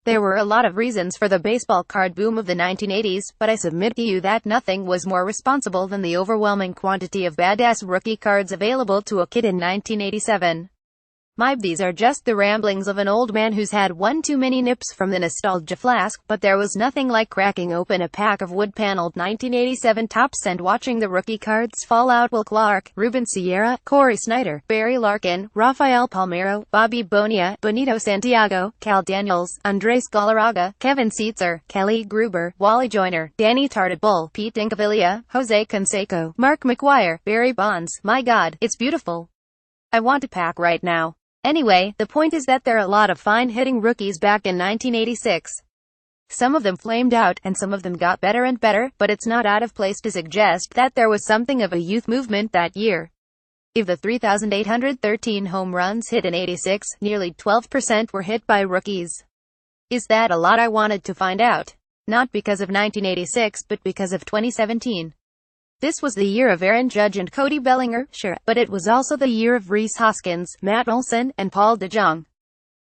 There were a lot of reasons for the baseball card boom of the 1980s, but I submit to you that nothing was more responsible than the overwhelming quantity of badass rookie cards available to a kid in 1987. These are just the ramblings of an old man who's had one too many nips from the nostalgia flask, but there was nothing like cracking open a pack of wood-paneled 1987 Topps and watching the rookie cards fall out. Will Clark, Ruben Sierra, Corey Snyder, Barry Larkin, Rafael Palmeiro, Bobby Bonilla, Benito Santiago, Cal Daniels, Andres Galarraga, Kevin Seitzer, Kelly Gruber, Wally Joyner, Danny Tartabull, Pete Incaviglia, Jose Canseco, Mark McGwire, Barry Bonds. My God, it's beautiful. I want a pack right now. Anyway, the point is that there are a lot of fine-hitting rookies back in 1986. Some of them flamed out, and some of them got better and better, but it's not out of place to suggest that there was something of a youth movement that year. Of the 3,813 home runs hit in '86, nearly 12% were hit by rookies. Is that a lot? I wanted to find out. Not because of 1986, but because of 2017. This was the year of Aaron Judge and Cody Bellinger, sure, but it was also the year of Rhys Hoskins, Matt Olson, and Paul DeJong.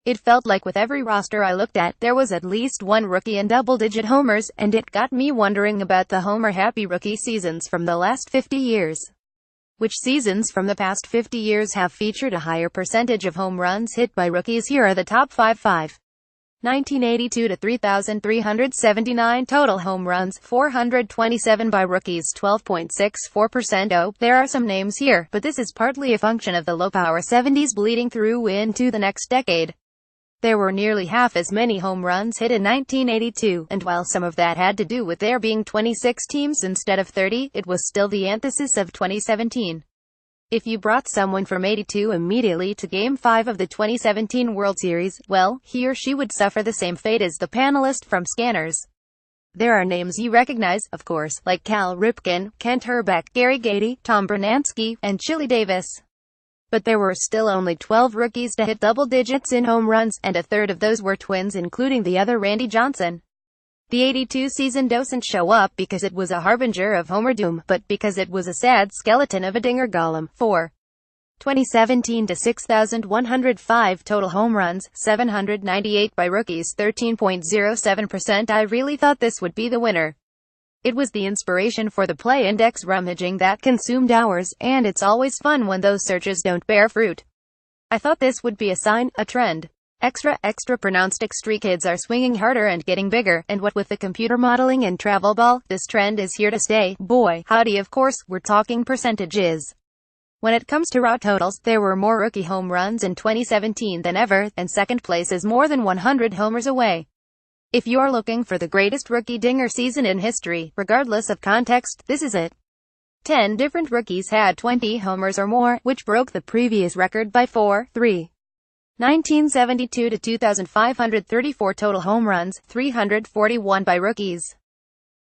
It felt like with every roster I looked at, there was at least one rookie in double-digit homers, and it got me wondering about the homer-happy rookie seasons from the last 50 years. Which seasons from the past 50 years have featured a higher percentage of home runs hit by rookies? Here are the top 5. 1982 to 3,379 total home runs, 427 by rookies, 12.64%. Oh, there are some names here, but this is partly a function of the low-power 70s bleeding through into the next decade. There were nearly half as many home runs hit in 1982, and while some of that had to do with there being 26 teams instead of 30, it was still the antithesis of 2017. If you brought someone from '82 immediately to Game 5 of the 2017 World Series, well, he or she would suffer the same fate as the panelist from Scanners. There are names you recognize, of course, like Cal Ripken, Kent Hrbek, Gary Gaetti, Tom Brunansky, and Chili Davis. But there were still only 12 rookies to hit double digits in home runs, and a third of those were Twins, including the other Randy Johnson. The '82 season doesn't show up because it was a harbinger of homer doom, but because it was a sad skeleton of a dinger golem. 4. 2017 to 6,105 total home runs, 798 by rookies, 13.07%. I really thought this would be the winner. It was the inspiration for the play index rummaging that consumed hours, and it's always fun when those searches don't bear fruit. I thought this would be a sign, a trend. Extra pronounced. Extreme kids are swinging harder and getting bigger, and what with the computer modeling and travel ball, this trend is here to stay. Boy, howdy, of course, we're talking percentages. When it comes to raw totals, there were more rookie home runs in 2017 than ever, and second place is more than 100 homers away. If you're looking for the greatest rookie dinger season in history, regardless of context, this is it. 10 different rookies had 20 homers or more, which broke the previous record by 3. 1972 to 2,534 total home runs, 341 by rookies.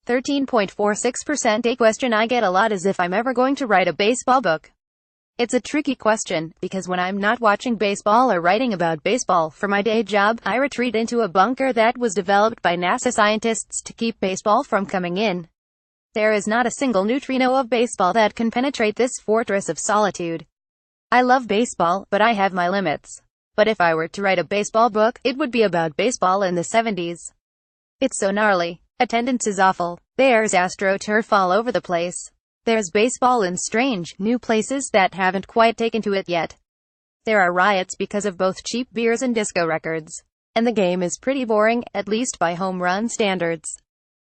13.46%. A question I get a lot is if I'm ever going to write a baseball book. It's a tricky question, because when I'm not watching baseball or writing about baseball for my day job, I retreat into a bunker that was developed by NASA scientists to keep baseball from coming in. There is not a single neutrino of baseball that can penetrate this fortress of solitude. I love baseball, but I have my limits. But if I were to write a baseball book, it would be about baseball in the '70s. It's so gnarly. Attendance is awful. There's AstroTurf all over the place. There's baseball in strange, new places that haven't quite taken to it yet. There are riots because of both cheap beers and disco records. And the game is pretty boring, at least by home run standards.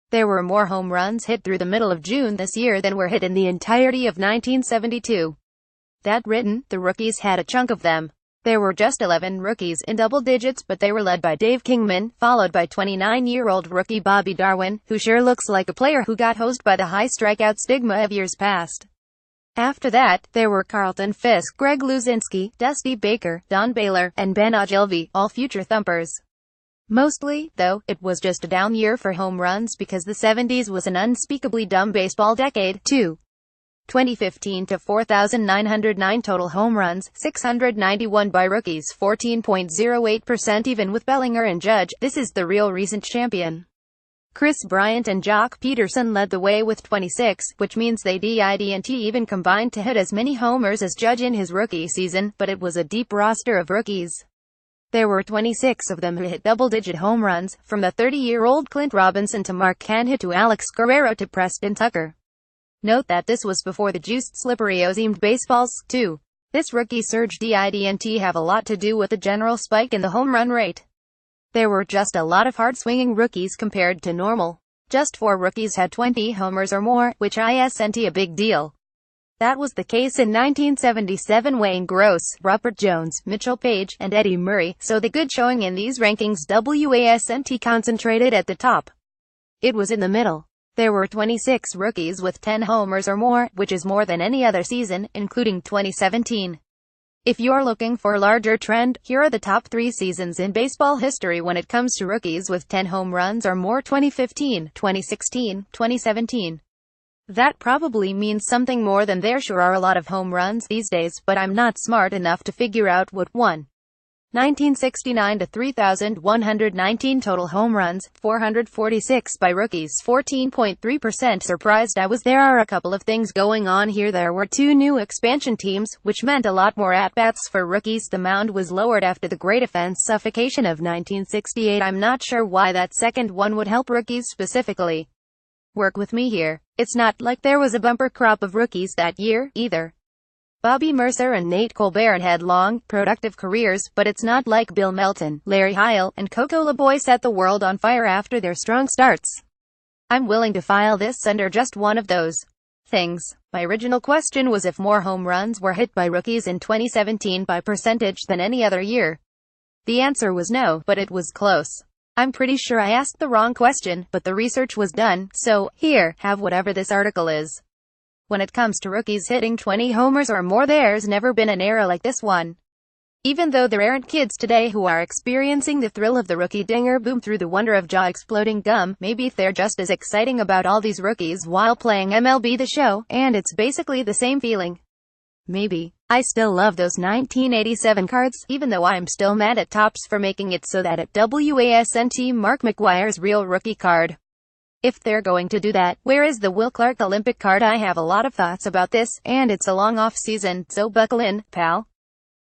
There were more home runs hit through the middle of June this year than were hit in the entirety of 1972. That written, the rookies had a chunk of them. There were just 11 rookies in double digits, but they were led by Dave Kingman, followed by 29-year-old rookie Bobby Darwin, who sure looks like a player who got hosed by the high strikeout stigma of years past. After that, there were Carlton Fisk, Greg Luzinski, Dusty Baker, Don Baylor, and Ben Ogilvy, all future thumpers. Mostly, though, it was just a down year for home runs because the '70s was an unspeakably dumb baseball decade, too. 2015 to 4,909 total home runs, 691 by rookies, 14.08%. Even with Bellinger and Judge, this is the real recent champion. Chris Bryant and Jock Peterson led the way with 26, which means they didn't even combine to hit as many homers as Judge in his rookie season, but it was a deep roster of rookies. There were 26 of them who hit double-digit home runs, from the 30-year-old Clint Robinson to Mark Canha to Alex Guerrero to Preston Tucker. Note that this was before the juiced slippery O-seamed baseballs, too. This rookie surge didn't have a lot to do with the general spike in the home run rate. There were just a lot of hard-swinging rookies compared to normal. Just 4 rookies had 20 homers or more, which isn't a big deal. That was the case in 1977. Wayne Gross, Rupert Jones, Mitchell Page, and Eddie Murray, so the good showing in these rankings wasn't concentrated at the top. It was in the middle. There were 26 rookies with 10 homers or more, which is more than any other season, including 2017. If you're looking for a larger trend, here are the top 3 seasons in baseball history when it comes to rookies with 10 home runs or more: 2015, 2016, 2017. That probably means something more than there sure are a lot of home runs these days, but I'm not smart enough to figure out what one. 1969 to 3,119 total home runs, 446 by rookies, 14.3%. Surprised I was. There are a couple of things going on here. There were 2 new expansion teams, which meant a lot more at-bats for rookies. The mound was lowered after the Great Offense Suffocation of 1968. I'm not sure why that second one would help rookies specifically. Work with me here. It's not like there was a bumper crop of rookies that year, either. Bobby Mercer and Nate Colbert had long, productive careers, but it's not like Bill Melton, Larry Heil, and Coco LeBoy set the world on fire after their strong starts. I'm willing to file this under just one of those things. My original question was if more home runs were hit by rookies in 2017 by percentage than any other year. The answer was no, but it was close. I'm pretty sure I asked the wrong question, but the research was done, so, here, have whatever this article is. When it comes to rookies hitting 20 homers or more, there's never been an era like this one. Even though there aren't kids today who are experiencing the thrill of the rookie dinger boom through the wonder of jaw-exploding gum, maybe they're just as exciting about all these rookies while playing MLB The Show, and it's basically the same feeling. Maybe. I still love those 1987 cards, even though I'm still mad at Topps for making it so that it wasn't Mark McGwire's real rookie card. If they're going to do that, where is the Will Clark Olympic card? I have a lot of thoughts about this, and it's a long off season, so buckle in, pal.